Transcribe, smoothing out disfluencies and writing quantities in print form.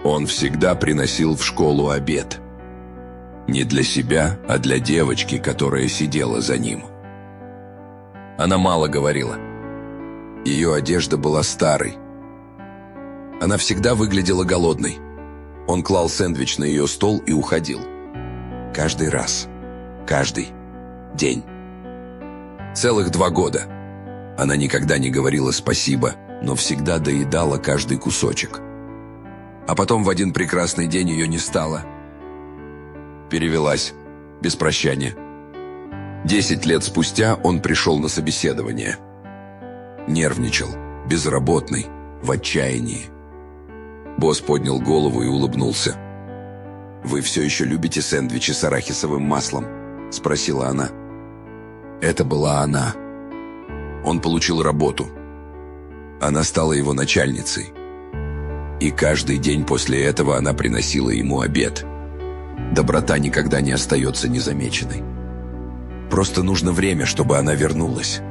Он всегда приносил в школу обед. Не для себя, а для девочки, которая сидела за ним. Она мало говорила. Ее одежда была старой. Она всегда выглядела голодной. Он клал сэндвич на ее стол и уходил. Каждый раз. Каждый день. Целых 2 года. Она никогда не говорила спасибо, но всегда доедала каждый кусочек. А потом в один прекрасный день ее не стало. Перевелась. Без прощания. 10 лет спустя он пришел на собеседование. Нервничал, безработный, в отчаянии. Босс поднял голову и улыбнулся. «Вы все еще любите сэндвичи с арахисовым маслом?» – спросила она. Это была она. Он получил работу. Она стала его начальницей. И каждый день после этого она приносила ему обед. Доброта никогда не остается незамеченной. Просто нужно время, чтобы она вернулась.